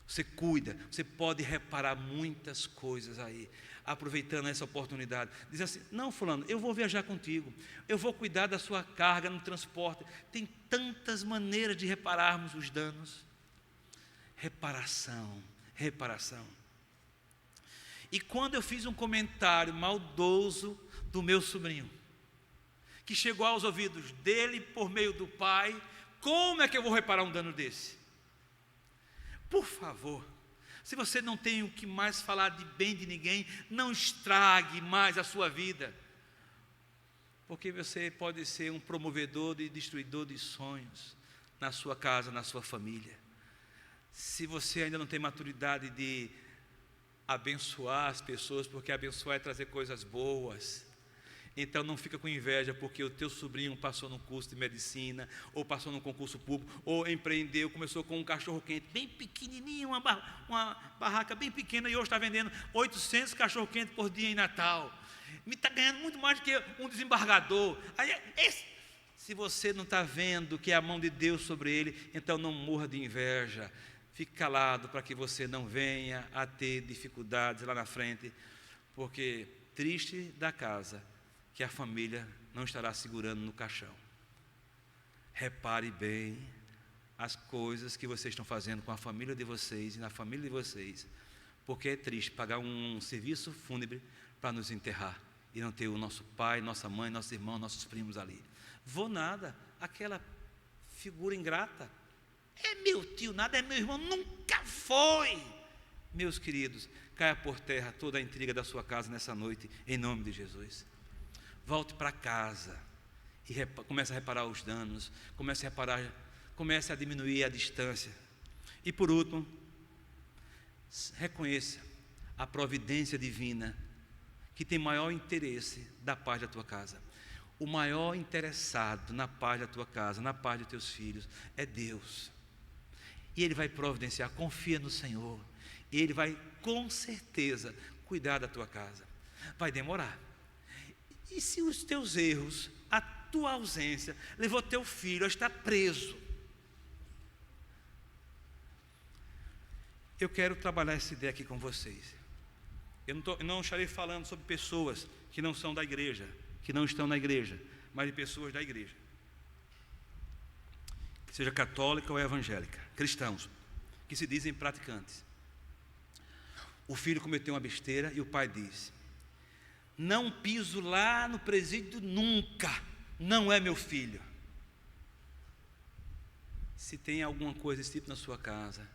Você cuida, você pode reparar muitas coisas aí, aproveitando essa oportunidade. Diz assim, não fulano, eu vou viajar contigo, eu vou cuidar da sua carga no transporte. Tem tantas maneiras de repararmos os danos. Reparação, reparação. E quando eu fiz um comentário maldoso do meu sobrinho, que chegou aos ouvidos dele por meio do pai, como é que eu vou reparar um dano desse? Por favor, se você não tem o que mais falar de bem de ninguém, não estrague mais a sua vida, porque você pode ser um promovedor e destruidor de sonhos na sua casa, na sua família. Se você ainda não tem maturidade de abençoar as pessoas, porque abençoar é trazer coisas boas, então não fica com inveja porque o teu sobrinho passou num curso de medicina, ou passou num concurso público, ou empreendeu, começou com um cachorro quente bem pequenininho, uma barraca bem pequena, e hoje está vendendo 800 cachorro quente por dia em Natal. Me está ganhando muito mais do que um desembargador. Se você não está vendo que é a mão de Deus sobre ele, então não morra de inveja. Fique calado para que você não venha a ter dificuldades lá na frente, porque triste da casa que a família não estará segurando no caixão. Repare bem as coisas que vocês estão fazendo com a família de vocês e na família de vocês, porque é triste pagar um serviço fúnebre para nos enterrar e não ter o nosso pai, nossa mãe, nosso irmão, nossos primos ali. Vou nada, aquela figura ingrata, é meu tio, nada é meu irmão, nunca foi. Meus queridos, caia por terra toda a intriga da sua casa nessa noite, em nome de Jesus. Volte para casa e comece a reparar os danos, comece a diminuir a distância. E por último, reconheça a providência divina que tem maior interesse da paz da tua casa. O maior interessado na paz da tua casa, na paz dos teus filhos, é Deus. E Ele vai providenciar, confia no Senhor. E Ele vai, com certeza, cuidar da tua casa. Vai demorar. E se os teus erros, a tua ausência, levou teu filho a estar preso? Eu quero trabalhar essa ideia aqui com vocês. Eu não estarei falando sobre pessoas que não são da igreja, que não estão na igreja, mas de pessoas da igreja, que seja católica ou evangélica, cristãos, que se dizem praticantes. O filho cometeu uma besteira e o pai diz, não piso lá no presídio nunca, não é meu filho. Se tem alguma coisa desse tipo na sua casa,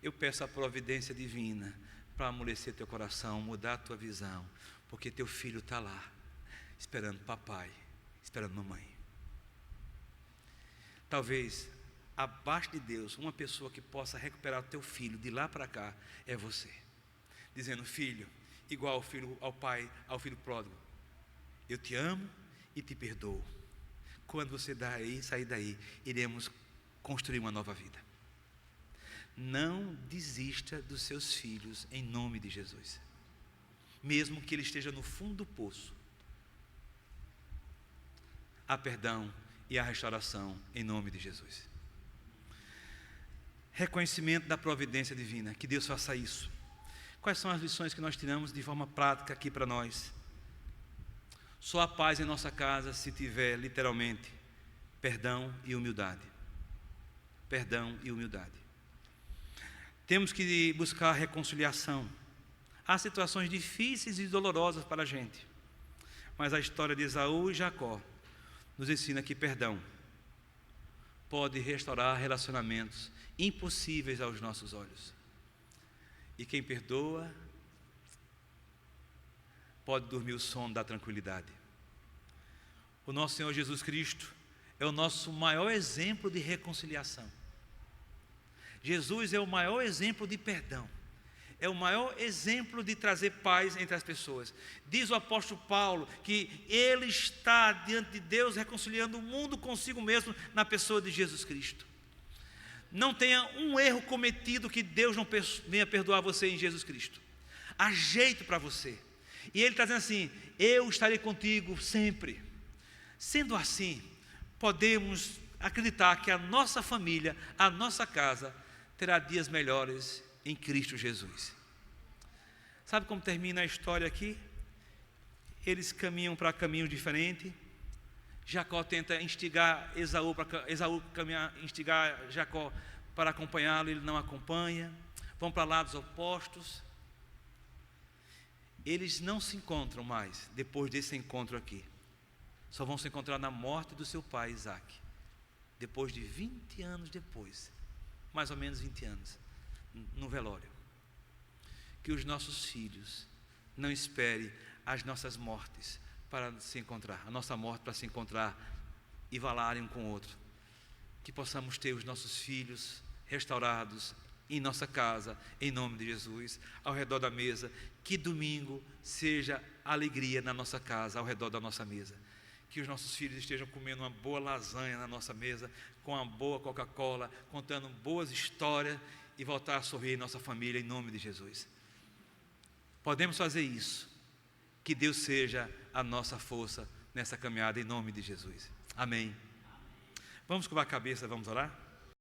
eu peço a providência divina para amolecer teu coração, mudar a tua visão, porque teu filho está lá, esperando papai, esperando mamãe. Talvez, abaixo de Deus, uma pessoa que possa recuperar o teu filho de lá para cá, é você. Dizendo, filho, igual ao pai, ao filho pródigo. Eu te amo e te perdoo. Quando você sair daí, iremos construir uma nova vida. Não desista dos seus filhos em nome de Jesus. Mesmo que ele esteja no fundo do poço, há perdão e há restauração em nome de Jesus. Reconhecimento da providência divina, que Deus faça isso. Quais são as lições que nós tiramos de forma prática aqui para nós? Só há paz em nossa casa se tiver, literalmente, perdão e humildade. Perdão e humildade. Temos que buscar reconciliação. Há situações difíceis e dolorosas para a gente, mas a história de Esaú e Jacó nos ensina que perdão pode restaurar relacionamentos impossíveis aos nossos olhos. E quem perdoa pode dormir o sono da tranquilidade. O nosso Senhor Jesus Cristo é o nosso maior exemplo de reconciliação. Jesus é o maior exemplo de perdão. É o maior exemplo de trazer paz entre as pessoas. Diz o apóstolo Paulo que ele está diante de Deus reconciliando o mundo consigo mesmo na pessoa de Jesus Cristo. Não tenha um erro cometido que Deus não venha perdoar você em Jesus Cristo. Há jeito para você. E ele está dizendo assim: eu estarei contigo sempre. Sendo assim, podemos acreditar que a nossa família, a nossa casa, terá dias melhores em Cristo Jesus. Sabe como termina a história aqui? Eles caminham para caminhos diferentes. Jacó tenta instigar Esaú instigar Jacó para acompanhá-lo, ele não acompanha. Vão para lados opostos. Eles não se encontram mais depois desse encontro aqui. Só vão se encontrar na morte do seu pai Isaac. Depois de 20 anos depois, mais ou menos 20 anos, no velório. Que os nossos filhos não esperem as nossas mortes para se encontrar, a nossa morte para se encontrar e falarem um com o outro. Que possamos ter os nossos filhos restaurados em nossa casa, em nome de Jesus, ao redor da mesa. Que domingo seja alegria na nossa casa, ao redor da nossa mesa. Que os nossos filhos estejam comendo uma boa lasanha na nossa mesa, com uma boa Coca-Cola, contando boas histórias e voltar a sorrir em nossa família, em nome de Jesus. Podemos fazer isso. Que Deus seja a nossa força nessa caminhada, em nome de Jesus. Amém. Vamos curvar a cabeça, vamos orar?